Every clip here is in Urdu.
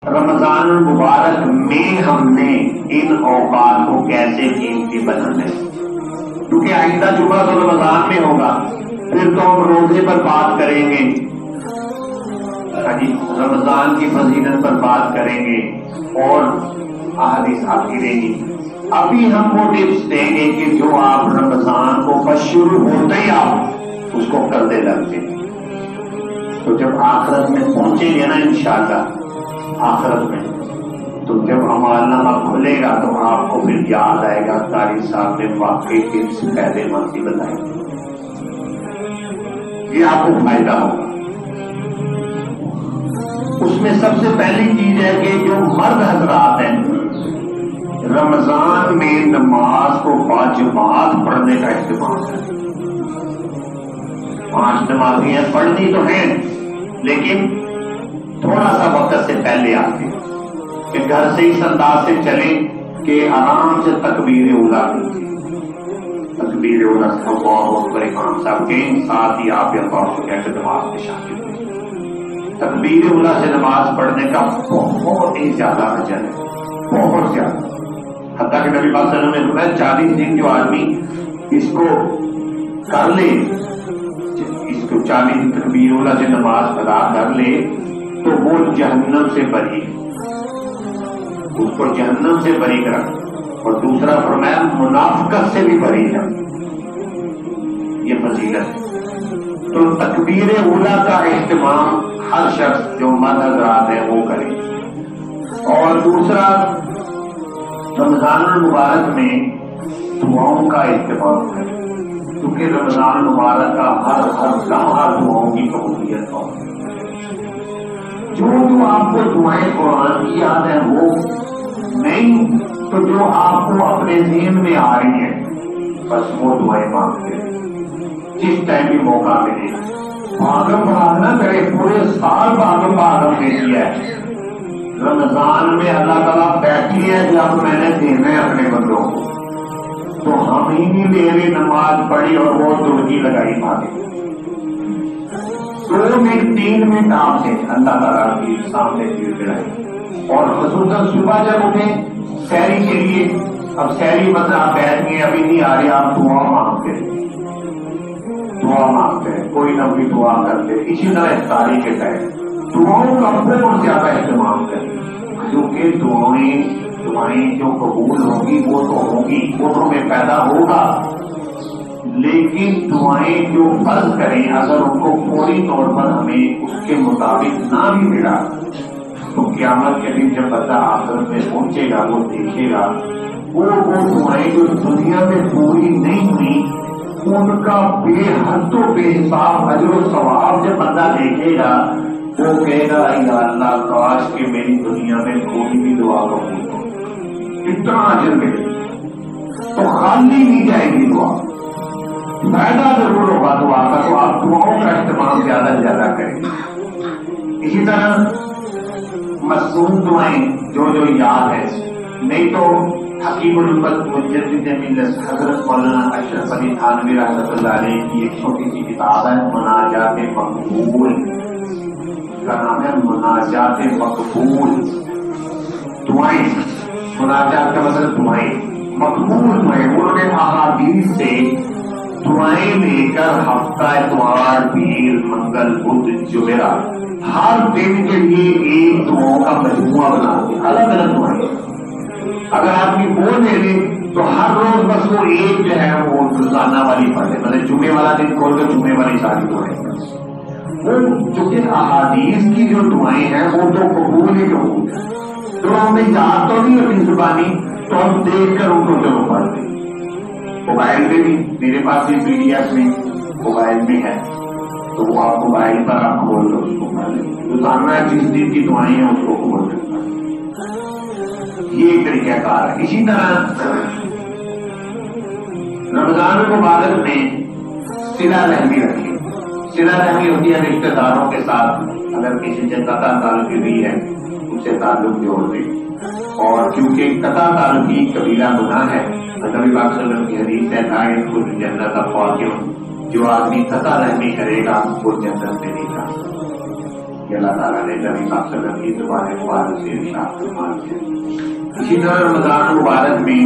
رمضان المبارک میں ہم نے ان اوقات کو کیسے قیمتی بنانا ہے، کیونکہ آئندہ جمعہ تو رمضان میں ہوگا، پھر تو ہم روزے پر بات کریں گے، رمضان کی فضیلت پر بات کریں گے اور احادیث آتی رہیں گی۔ ابھی ہم وہ ٹپس دیں گے کہ جو آپ رمضان کو بس شروع ہوتے ہی آپ اس کو کرنے لگتے، تو جب آخرت میں پہنچیں گے نا انشاءاللہ، آخرت میں تو جب ہمارا نامہ کھلے گا تو آپ کو پھر یاد آئے گا قاری صاحب نے واقعی ٹپس پہلے مانتی بتائی، یہ آپ کو فائدہ ہوگا۔ اس میں سب سے پہلی چیز ہے کہ جو مرد حضرات ہیں رمضان میں نماز کو باجماعت پڑھنے کا اہتمام کریں۔ 5 نمازیں ہیں، پڑھنی تو ہیں لیکن تھوڑا سا وقت سے پہلے آتے ہیں کہ گھر سے اس انداز سے چلیں کہ آرام سے تکبیر اولیٰ کیجیے، تکبیر اولیٰ سے اللہ اکبر امام صاحب کے ساتھ ہی آپ یا پاس کہہ کے نماز میں شامل ہوئے۔ تکبیر اولیٰ سے نماز پڑھنے کا بہت ہی زیادہ اجر ہے، بہت زیادہ، حتیٰ کہ نبی پاک صلی اللہ علیہ وسلم نے فرمایا 40 دن جو آدمی اس کو کر لے، اس کو 40 تکبیر اولیٰ سے نماز ادا کر لے تو وہ جہنم سے بری، اس کو جہنم سے بری کرا، اور دوسرا فرمایا منافقت سے بھی بری ہے، یہ فضیلت ہے۔ تو تکبیر اولیٰ کا اہتمام ہر شخص جو مرد حضرات ہے وہ کرے، اور دوسرا رمضان المبارک میں دعاؤں کا اہتمام کرے، کیونکہ رمضان المبارک کا ہر لمحہ دعاؤں کی قبولیت ہو۔ جو آپ کو دعائیں قرآن کی یاد ہیں وہ نہیں، تو جو آپ کو اپنے ذہن میں آ رہی ہیں بس وہ دعائیں مانگتے ہیں، جس ٹائم بھی موقع ملے۔ بھاگم بھاگ نہ کرے، پورے سال بھاگم بھاگ دے دیا ہے، رمضان میں اللہ تعالیٰ بیٹھی ہے جب میں نے دینا ہے اپنے بندوں کو، تو ہم ہی نہیں میری نماز پڑھی اور وہ دڑکی لگائی بھاگے۔ 2 منٹ 3 منٹ آپ سے اللہ تعالیٰ کی سامنے بھیڑ لگائی، اور خصوصاً صبح جب اٹھیں سحری کے لیے، اب سحری مطلب آپ بیٹھ گئے ابھی نہیں آ رہی، آپ دعا مانگتے ہیں، دعا مانگتے ہیں، کوئی نہ کوئی دعا کرتے، اسی طرح افطاری کے ٹائم دعاؤں کا بہت زیادہ اہتمام کریں، کیونکہ دعائیں جو قبول ہوں گی وہ تو ہوں گی، وہ تو ہمیں پیدا ہوگا، لیکن دعائیں جو فرض کریں اگر ان کو فوری طور پر ہمیں اس کے مطابق نہ بھی ملا تو قیامت کے دن جب بندہ آخرت میں پہنچے گا وہ دیکھے گا وہ دعائیں جو دنیا میں پوری نہیں ہوئی ان کا بے حد و بے حساب اجر و ثواب جب بندہ دیکھے گا وہ کہے گا یا اللہ کاش کہ میری دنیا میں کوئی بھی دعا قبول ہو، اتنا اجر ملے، تو خالی نہیں جائے گی دعا، فائدہ ضرور ہوگا دعا کا، تو آپ دعاؤں کا اہتمام زیادہ سے زیادہ کریں۔ اسی طرح مصنون دعائیں جو یاد ہے، نہیں تو حکیم الامت مجدد ملت حضرت مولانا اشرف علی تھانوی رحمۃ اللہ علیہ کی ایک چھوٹی سی کتاب ہے مناجات مقبول، کا نام ہے مناجات مقبول، دعائیں، مناجات کا مطلب دعائیں، مقبول دعائیں، انہوں نے احادیث سے دعائیں لے کر ہفتہ اتوار پیر منگل بدھ جمعرات ہر دن کے لیے ایک دعاؤں کا مجموعہ بنا دیا، الگ الگ دعائیں، اگر آپ کی وہ لے لیں تو ہر روز بس وہ ایک جو ہے وہ روزانہ والی پڑھے، مطلب جمعے والا دن کھول کر جمعے والی ساری دعائیں، وہ چونکہ احادیث کی جو دعائیں ہیں وہ تو قبول ہی قبول ہے، تو ہمیں یاد تو نہیں ہوتی زبانی تو ہم دیکھ کر ان کو چلو پڑھتے، موبائل میں بھی میرے پاس بھی پی ڈی ایف میں موبائل میں ہے، تو وہ آپ موبائل پر آپ کھول کر اس کو پڑھ لیں، روزانہ جس دن کی دعائیں ہیں اس کو کھول کر پڑھ لیں، یہ ایک طریقہ کار ہے۔ اسی طرح رمضان المبارک میں صلہ رحمی رکھیں، صلہ رحمی ہوتی ہے رشتہ داروں کے ساتھ، اگر کسی سے قطع تعلق بھی ہے اس سے تعلق جوڑ دیں، اور کیونکہ قطع تعلقی کبیرہ گناہ ہے، نبی پاک صلی اللہ علیہ وسلم کی حدیث ہے لا يدخل الجنة قاطع، جو آدمی قطع رحمی کرے گا وہ جنت میں نہیں جا سکتا۔ کہ اللہ تعالیٰ نے نبی پاک صلی اللہ علیہ وسلم کی زبان مبارک سے ارشاد فرمایا ہے۔ اسی طرح رمضان مبارک میں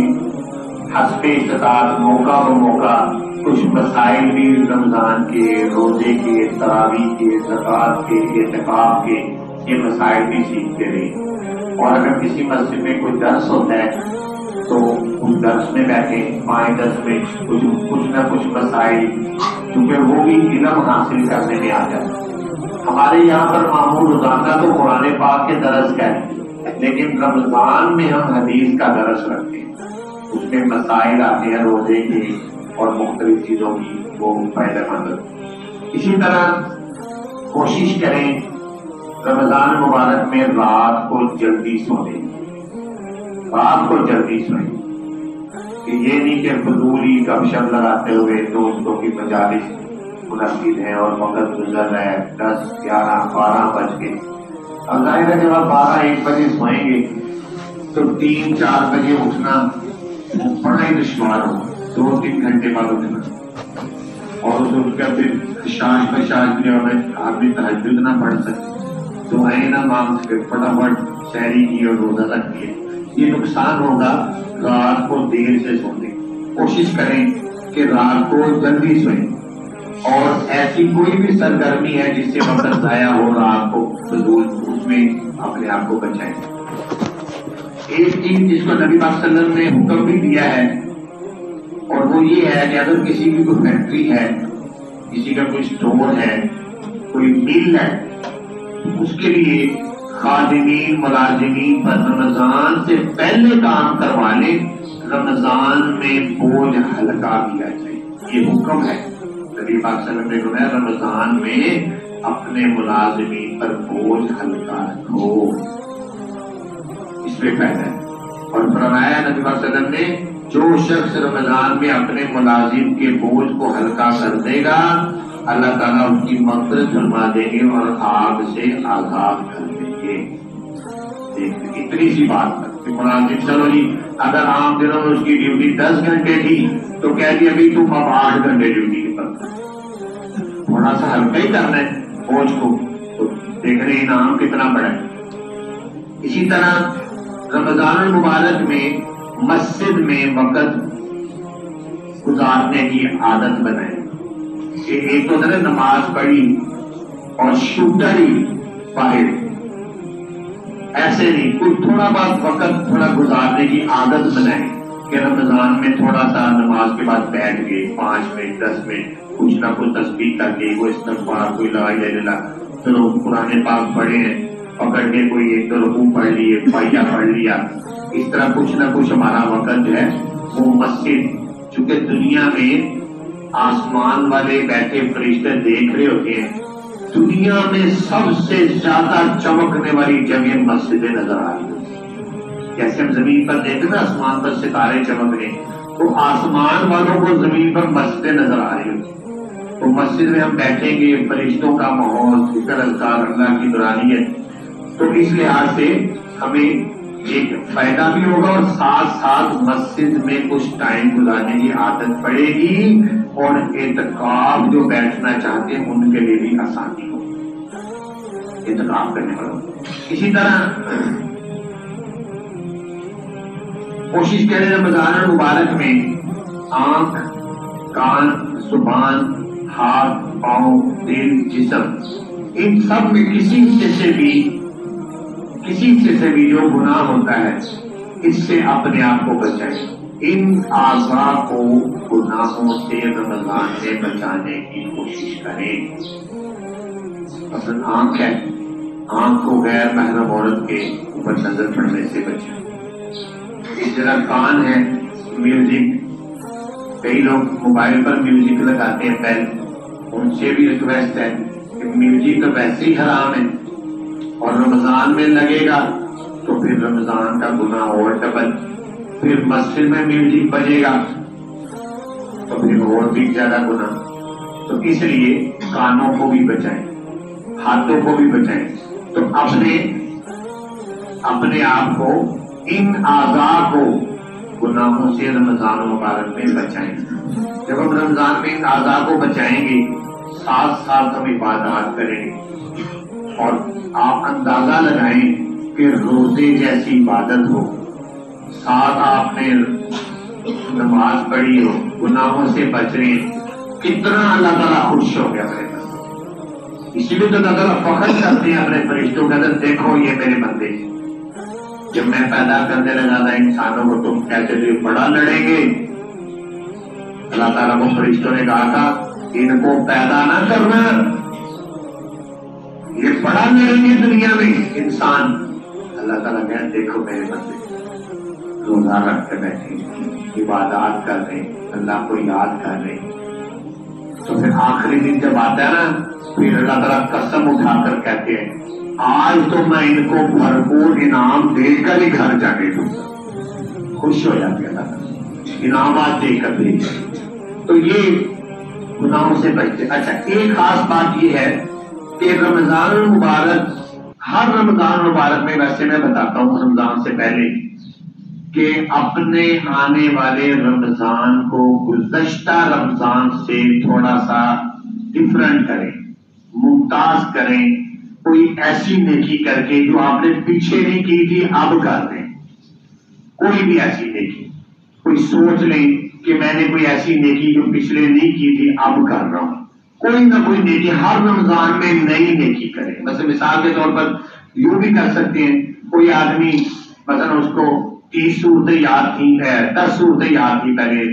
حسب استطاعت موقع بموقع کچھ مسائل بھی رمضان کے، روزے کے، تراویح کے، زکوٰۃ کے، اعتکاف کے، یہ مسائل بھی سیکھتے رہے۔ اور اگر کسی مسجد میں کوئی درس ہوتا ہے تو اس درس میں بیٹھیں، 5-10 منٹ کچھ نہ کچھ مسائل، کیونکہ وہ بھی علم حاصل کرنے میں آ جاتا ہے۔ ہمارے یہاں پر معمول روزانہ تو قرآن پاک کے درس کا ہے، لیکن رمضان میں ہم حدیث کا درس رکھتے ہیں، اس میں مسائل آتے ہیں روزے کے اور مختلف چیزوں کی، وہ فائدہ مند۔ اسی طرح کوشش کریں رمضان مبارک میں رات کو جلدی سونے، رات کو جلدی سوئیں، کہ یہ نہیں کہ فضولی گپ شپ لگاتے ہوئے دوستوں کی مجالس منعقد ہیں اور وقت گزر رہا ہے 10، 11، 12 بج کے۔ اب ظاہر ہے جب آپ 12-1 بجے سوئیں گے تو 3-4 بجے اٹھنا بڑا ہی دشوار ہوگا، 2-3 گھنٹے بعد اٹھنا، اور اس اٹھ کر پھر شاش بشاش بھی آدمی تہجد نہ پڑھ سکے، دعائیں نہ مانگ سکے، فٹافٹ سحری کی اور روزہ رکھ دیے، یہ نقصان ہوگا۔ رات کو دیر سے سونے، کوشش کریں کہ رات کو جلدی سوئیں، اور ایسی کوئی بھی سرگرمی ہے جس سے وقت ضائع ہو رات کو فضول، اس میں اپنے آپ کو بچائیں۔ ایک چیز جس کو نبی پاک صلی اللہ علیہ وسلم نے حکم بھی دیا ہے، اور وہ یہ ہے کہ اگر کسی کی کوئی فیکٹری ہے، کسی کا کوئی اسٹور ہے، کوئی مل ہے، اس کے لیے خادمین ملازمین پر رمضان سے پہلے کام کروا لیں، رمضان میں بوجھ ہلکا کیا جائے، یہ حکم ہے نبی پاک صلی اللہ علیہ وسلم نے فرمایا رمضان میں اپنے ملازمین پر بوجھ ہلکا رکھو، اس میں فائدہ ہے۔ اور فرمایا نبی پاک صلی اللہ علیہ وسلم نے جو شخص رمضان میں اپنے ملازم کے بوجھ کو ہلکا کر دے گا اللہ تعالیٰ اس کی مغفرت فرما دیں گے اور آگ سے آزاد کر دیں گے۔ اتنی سی بات کہ ملازم چلو جی اگر عام دنوں میں اس کی ڈیوٹی 10 گھنٹے تھی تو کہہ دیا ابھی تم اب 8 گھنٹے ڈیوٹی پر، تھوڑا سا ہلکا ہی کرنا ہے بوجھ کو، تو دیکھ رہے انعام کتنا بڑا ہے۔ اسی طرح رمضان المبارک میں مسجد میں وقت گزارنے کی عادت بنائیں، کہ ایک تو نماز پڑھی اور شوٹر ہی باہر، ایسے نہیں، کچھ تھوڑا بہت وقت تھوڑا گزارنے کی عادت بنائیں، کہ رمضان میں تھوڑا سا نماز کے بعد بیٹھ گئے 5 منٹ 10 منٹ کچھ نہ کچھ تسبیح کر کے، کوئی استغفار، کوئی لا الہ الا اللہ، چلو قرآن پاک پڑھے ہیں، پکڑ کے کوئی ایک دو رکوع پڑھ لیے، پائیا پڑھ لیا، اس طرح کچھ نہ کچھ ہمارا وقت جو ہے وہ مسجد، چونکہ دنیا میں آسمان والے بیٹھے فرشتے دیکھ رہے ہوتے ہیں، دنیا میں سب سے زیادہ چمکنے والی جگہ مسجدیں نظر آ رہی ہیں، جیسے ہم زمین پر دیکھتے ہیں آسمان پر ستارے چمک رہے ہیں، تو آسمان والوں کو زمین پر مسجدیں نظر آ رہی ہوتی ہیں، تو مسجد میں ہم بیٹھیں گے، فرشتوں کا ماحول، ذکر اذکار، اللہ کی برانیت، تو اس لحاظ سے ہمیں ایک فائدہ بھی ہوگا اور ساتھ ساتھ مسجد میں کچھ ٹائم گزارنے کی عادت پڑے گی، اور اعتکاف جو بیٹھنا چاہتے ہیں ان کے لیے بھی آسانی ہوگی اعتکاف کرنے والوں۔ اسی طرح کوشش کریں رمضان المبارک میں آنکھ، کان، زبان، ہاتھ، پاؤں، دل، جسم، ان سب میں کسی حصے سے بھی جو گناہ ہوتا ہے اس سے اپنے آپ کو بچائیں، ان اعضاء کو گناہوں سے رمضان میں بچانے کی کوشش کریں۔ مثلا آنکھ ہے، آنکھ کو غیر محرم عورت کے اوپر نظر پڑنے سے بچائیں۔ اس طرح کان ہے، میوزک، کئی لوگ موبائل پر میوزک لگاتے ہیں پہلے، ان سے بھی ریکویسٹ ہے کہ میوزک تو ویسے ہی حرام ہے، اور رمضان میں لگے گا تو پھر رمضان کا گناہ اور ڈبل، پھر مسجد میں میوزک بجے گا تو پھر اور بھی زیادہ گناہ، تو اس لیے کانوں کو بھی بچائیں، ہاتھوں کو بھی بچائیں، تو اپنے آپ کو ان اعضاء کو گناہوں سے رمضان مبارک میں بچائیں۔ جب ہم رمضان میں ان اعضاء کو بچائیں گے، ساتھ ساتھ ہم عبادات کریں گے، اور آپ اندازہ لگائیں کہ روزے جیسی عبادت ہو، ساتھ آپ نے نماز پڑھی ہو، گناہوں سے بچ رہے ہیں، کتنا اللہ تعالیٰ خوش ہو گیا میرے بندے۔ اسی لیے تو اللہ تعالیٰ فخر کرتے ہیں اپنے فرشتوں کے اندر، دیکھو یہ میرے بندے، جب میں پیدا کرنے لگا تھا انسانوں کو تم کہتے تھے بڑا لڑیں گے، اللہ تعالیٰ کو فرشتوں نے کہا تھا ان کو پیدا نہ کرنا، یہ بڑا لڑیں گے دنیا میں انسان۔ اللہ تعالیٰ کہتے دیکھو میرے بندے روزہ رکھ کے بیٹھے، عبادات کر رہے، اللہ کو یاد کر رہے، تو پھر آخری دن جب آتا ہے نا، پھر اللہ تعالیٰ قسم اٹھا کر کہتے ہیں آج تو میں ان کو بھرپور انعام دے کر ہی گھر جانے دوں۔ خوش ہو جاتے اللہ تعالیٰ انعامات دے کر دے۔ تو یہ گناہوں سے بچتے۔ اچھا، ایک خاص بات یہ ہے کہ رمضان المبارک، ہر رمضان المبارک میں، ویسے میں بتاتا ہوں رمضان سے پہلے، کہ اپنے آنے والے رمضان کو گزشتہ رمضان سے تھوڑا سا ڈفرنٹ کریں، ممتاز کریں، کوئی ایسی نیکی کر کے جو آپ نے پیچھے نہیں کی تھی اب کر دیں۔ کوئی بھی ایسی نیکی، کوئی سوچ لیں کہ میں نے کوئی ایسی نیکی جو پچھلے نہیں کی تھی اب کر رہا ہوں، کوئی نہ کوئی نیکی ہر رمضان میں نئی نیکی کریں۔ مثال کے طور پر یوں بھی کر سکتے ہیں، کوئی آدمی مثلا اس کو 30 صورتیں یاد تھیں، 10 صورتیں یاد تھیں، پہلے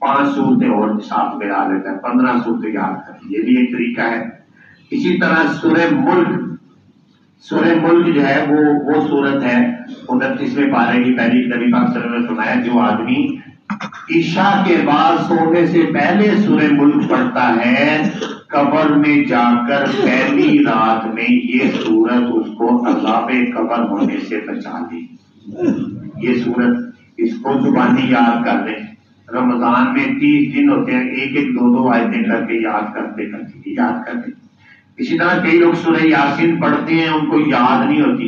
5 صورتیں اور ساتھ میں ڈال لیتا ہے، 15 صورتیں یاد کریں، یہ بھی ایک طریقہ ہے۔ اسی طرح سورہ ملک جو ہے وہ صورت ہے 29ویں پارے کی پہلی، نبی پاک صلی اللہ علیہ وسلم نے فرمایا جو آدمی عشاء کے بعد سونے سے پہلے سورہ ملک پڑھتا ہے، قبر میں جا کر پہلی رات میں یہ سورت اس کو عذاب قبر ہونے سے بچا دی۔ یہ سورت اس کو زبانی یاد کر لیں۔ رمضان میں 30 دن ہوتے ہیں، ایک ایک 2 آیتیں کر کے یاد کرتے۔ اسی طرح کئی لوگ سورہ یاسین پڑھتے ہیں، ان کو یاد نہیں ہوتی،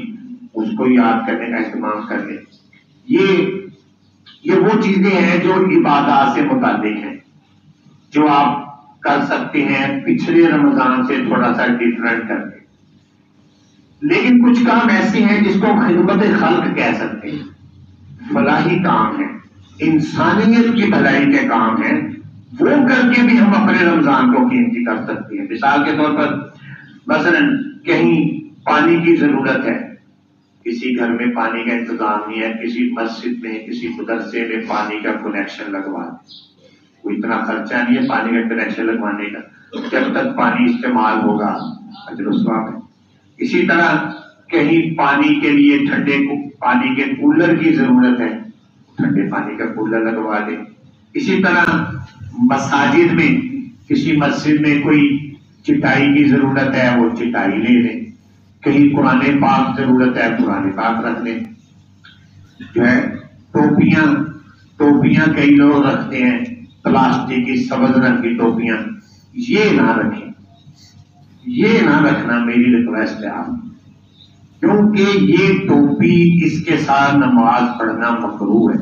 اس کو یاد کرنے کا اہتمام کر لیں۔ یہ وہ چیزیں ہیں جو عبادات سے متعلق ہیں، جو آپ کر سکتے ہیں پچھلے رمضان سے تھوڑا سا ڈفرنٹ کر کے۔ لیکن کچھ کام ایسے ہیں جس کو خدمت خلق کہہ سکتے ہیں، فلاحی کام ہے، انسانیت کی بھلائی کے کام ہیں، وہ کر کے بھی ہم اپنے رمضان کو قیمتی کر سکتے ہیں۔ مثال کے طور پر مثلا کہیں پانی کی ضرورت ہے، کسی گھر میں پانی کا انتظام نہیں ہے، کسی مسجد میں، کسی مدرسے میں پانی کا کنیکشن لگوا دیں، کوئی اتنا خرچہ نہیں ہے پانی کا کنیکشن لگوانے کا، جب تک پانی استعمال ہوگا اجر و ثواب ہے۔ اسی طرح کہیں پانی کے لیے ٹھنڈے پانی کے کولر کی ضرورت ہے، ٹھنڈے پانی کا کولر لگوا دیں۔ اسی طرح مساجد میں، کسی مسجد میں کوئی چٹائی کی ضرورت ہے، وہ چٹائی لے لیں، کہیں قرآن پاک ضرورت ہے، قرآن پاک رکھ لیں۔ جو ہے ٹوپیاں کئی لوگ رکھتے ہیں، پلاسٹک کی سبز رنگ کی ٹوپیاں، یہ نہ رکھیں، یہ نہ رکھنا میری ریکویسٹ ہے آپ، کیونکہ یہ ٹوپی اس کے ساتھ نماز پڑھنا مکروہ ہے۔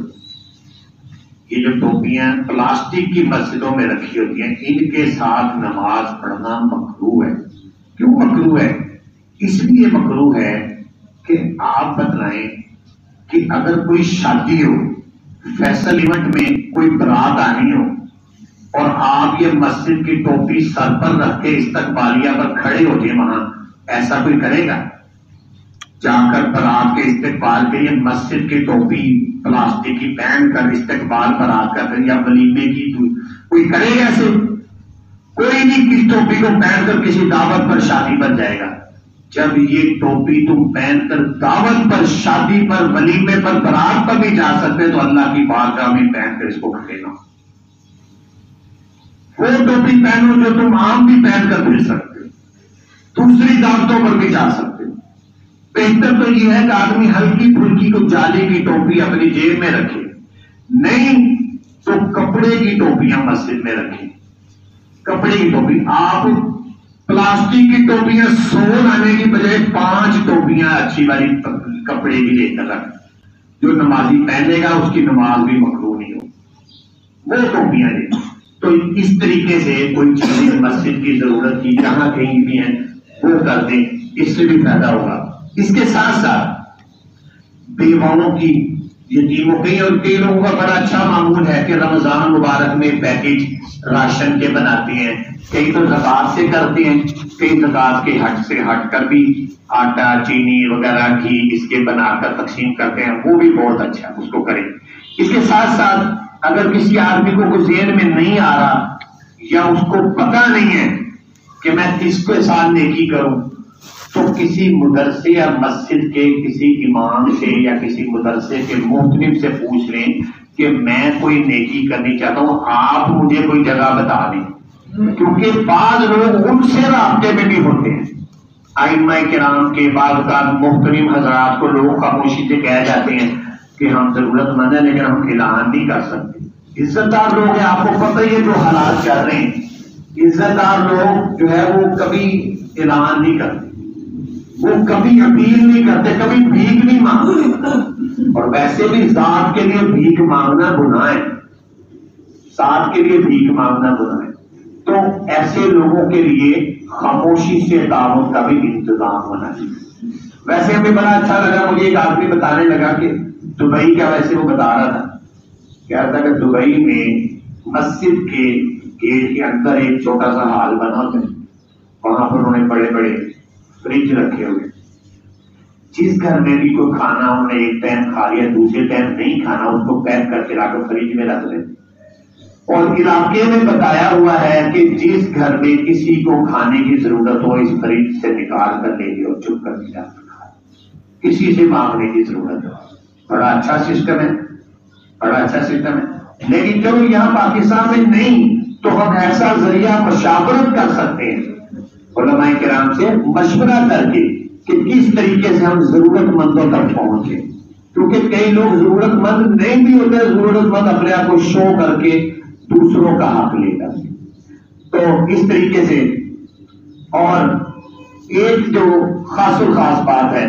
یہ جو ٹوپیاں پلاسٹک کی مسجدوں میں رکھی ہوتی ہیں، ان کے ساتھ نماز پڑھنا مکروہ ہے۔ کیوں مکروہ ہے؟ اس لیے مکروہ ہے کہ آپ بتلائیں کہ اگر کوئی شادی ہو، فیصل ایونٹ میں کوئی برات آنی ہو، اور آپ یہ مسجد کی ٹوپی سر پر رکھ کے استقبالیہ پر کھڑے ہو جائیں، وہاں ایسا کوئی کرے گا؟ جا کر برات کے استقبال کے لیے مسجد کی ٹوپی پلاسٹک کی پہن کر استقبال برات کا یا ولیمے کی کوئی کرے گا ایسے؟ کوئی نہیں کس ٹوپی کو پہن کر کسی دعوت پر شادی پر جائے گا۔ جب یہ ٹوپی تم پہن کر دعوت پر، شادی پر، ولیمے پر، برات پر بھی جا سکتے تو اللہ کی بارگاہ میں پہن کر اس کو کھڑے نہ۔ وہ ٹوپی پہنو جو تم عام بھی پہن کر پھر سکتے ہو، دوسری دعوتوں پر بھی جا سکتے ہو۔ بہتر تو یہ ہے کہ آدمی ہلکی پھلکی کو جالی کی ٹوپی اپنی جیب میں رکھے، نہیں تو کپڑے کی ٹوپیاں مسجد میں رکھیں۔ کپڑے کی ٹوپی، آپ پلاسٹک کی ٹوپیاں 100 لانے کی بجائے 5 ٹوپیاں اچھی والی کپڑے کی لے کر رکھ، جو نمازی پہنے گا اس کی نماز بھی مکروہ نہیں ہو، وہ ٹوپیاں لے۔ تو اس طریقے سے کوئی چیزیں مسجد کی ضرورت کی جہاں کہیں بھی ہیں وہ کر دیں، اس سے بھی فائدہ ہوگا۔ اس کے ساتھ ساتھ بیواؤں کی، یتیموں کئی لوگوں کا بڑا اچھا معمول ہے کہ رمضان مبارک میں پیکج راشن کے بناتے ہیں، کئی تو زکوٰۃ سے کرتے ہیں، کئی زکوٰۃ کے حد سے ہٹ کر بھی آٹا، چینی وغیرہ گھی اس کے بنا کر تقسیم کرتے ہیں، وہ بھی بہت اچھا ہے، اس کو کریں۔ اس کے ساتھ ساتھ اگر کسی آدمی کو کوئی ذہن میں نہیں آ رہا یا اس کو پتہ نہیں ہے کہ میں کس کے ساتھ نیکی کروں، تو کسی مدرسے یا مسجد کے کسی امام سے یا کسی مدرسے کے محترم سے پوچھ لیں کہ میں کوئی نیکی کرنی چاہتا ہوں، آپ مجھے کوئی جگہ بتا دیں، کیونکہ بعض لوگ ان سے رابطے میں بھی ہوتے ہیں۔ ائمہ کرام کے بعض کا محترم حضرات کو لوگ خاموشی سے کہہ جاتے ہیں کہ ہم ضرورت مند ہیں لیکن ہم اعلان نہیں کر سکتے۔ عزت دار لوگ ہیں، آپ کو پتہ ہی ہے جو حالات چل رہے ہیں، عزت دار لوگ جو ہے وہ کبھی اعلان نہیں کرتے، وہ کبھی اپیل نہیں کرتے، کبھی بھیک نہیں مانگتے، اور ویسے بھی ذات کے لیے بھیک مانگنا گناہ ہے، ذات کے لیے بھیک مانگنا گناہ ہے۔ تو ایسے لوگوں کے لیے خاموشی سے تعاون کا بھی انتظام ہونا چاہیے۔ ویسے ہمیں بڑا اچھا لگا، مجھے ایک آدمی بتانے لگا کہ دبئی کا، ویسے وہ بتا رہا تھا، کہہ رہا تھا کہ دبئی میں مسجد کے گیٹ کے اندر ایک چھوٹا سا ہال بنا ہوتا ہے، وہاں پر انہوں نے بڑے بڑے فریج رکھے ہوئے، جس گھر میں بھی کوئی کھانا انہوں نے ایک ٹائم کھا لیا، دوسرے ٹائم نہیں کھانا، اس کو پیک کر کے لا کر فریج میں رکھ دیتے، اور علاقے میں بتایا ہوا ہے کہ جس گھر میں کسی کو کھانے کی ضرورت ہو، اس فریج سے نکال کر لے لے اور چپ کر کے کسی سے مانگنے کی ضرورت ہو۔ بڑا اچھا سسٹم ہے، بڑا اچھا سسٹم ہے، لیکن چلو یہاں پاکستان میں نہیں تو ہم ایسا ذریعہ مشاورت کر سکتے ہیں علماء کرام سے مشورہ کر کے کہ کس طریقے سے ہم ضرورت مندوں تک پہنچے، کیونکہ کئی لوگ ضرورت مند نہیں بھی ہوتے، ضرورت مند اپنے آپ کو شو کر کے دوسروں کا حق لے کر۔ تو اس طریقے سے، اور ایک جو خاص و خاص بات ہے،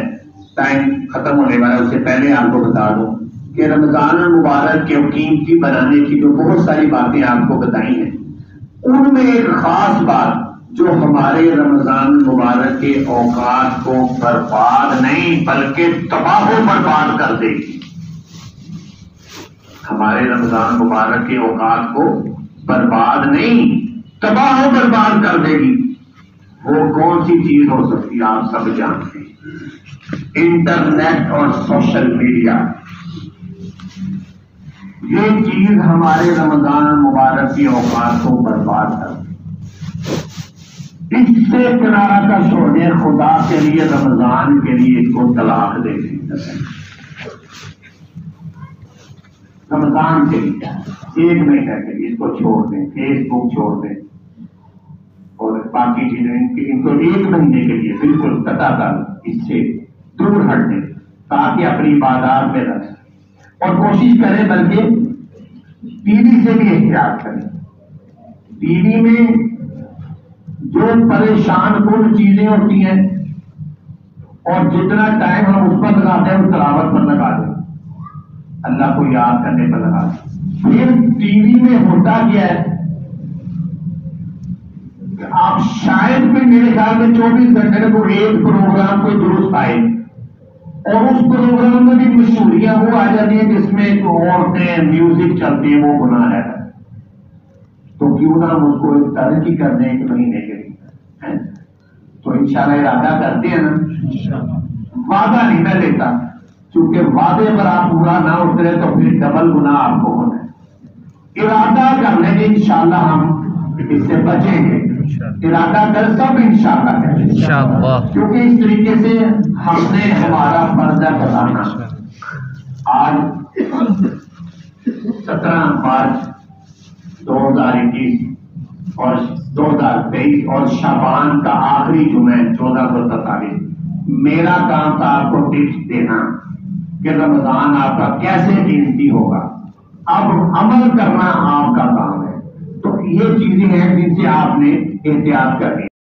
ٹائم ختم ہونے والا ہے، اس سے پہلے آپ کو بتا دوں کہ رمضان المبارک کے قیمتی بنانے کی جو بہت ساری باتیں آپ کو بتائی ہیں، ان میں ایک خاص بات جو ہمارے رمضان مبارک کے اوقات کو برباد نہیں بلکہ تباہ و برباد کر دے گی، ہمارے رمضان مبارک کے اوقات کو برباد نہیں تباہ و برباد کر دے گی، وہ کون سی چیز ہو سکتی ہے؟ آپ سب جانتے ہیں، انٹرنیٹ اور سوشل میڈیا۔ یہ چیز ہمارے رمضان مبارک کے اوقات کو برباد کر دے، اس سے کنارہ کش ہونے خدا کے لیے رمضان کے لیے اس کو طلاق دے دیں، رمضان کے لیے 1 مہینہ کے لیے اس کو چھوڑ دیں، فیس بک چھوڑ دیں اور باقی چیزیں ان کو 1 مہینے کے لیے بالکل قطع کر اس سے دور ہٹ دیں تاکہ اپنی عبادات میں رکھ، اور کوشش کریں بلکہ ٹی وی سے بھی احتیاط کریں۔ ٹی وی میں جو پریشان کن چیزیں ہوتی ہیں اور جتنا ٹائم ہم اس پر لگاتے ہیں اس تلاوت پر لگا دیں، اللہ کو یاد کرنے پر لگا دیں۔ پھر ٹی وی میں ہوتا کیا ہے کہ آپ شاید بھی میرے خیال میں 24 گھنٹے کو ایک پروگرام کوئی درست آئے، اور اس پروگرام میں بھی مشہوریاں وہ آ جاتی ہیں جس میں عورتیں میوزک چلتی ہیں، وہ گناہ ہے، تو کیوں نہ ہم اس کو ترقی کر دیں 1 مہینے کے لیے، تو انشاءاللہ ارادہ کرتے ہیں نا، وعدہ نہیں میں لیتا، کیونکہ وعدے پر آپ پورا نہ اترے تو پھر ڈبل گناہ آپ کو ہونا ہے۔ ارادہ کر لیں گے انشاءاللہ ہم اس سے بچیں گے، ارادہ کر سب انشاءاللہ کریں، کیونکہ اس طریقے سے ہم نے ہمارا فرض بتانا۔ آج 17 مارچ 2021 اور 2023 اور شعبان کا آخری جمعہ 1443، میرا کام تھا آپ کو ٹپس دینا کہ رمضان آپ کا کیسے قیمتی ہوگا، اب عمل کرنا آپ کا کام ہے۔ تو یہ چیزیں ہیں جن سے آپ نے احتیاط کرنی ہے۔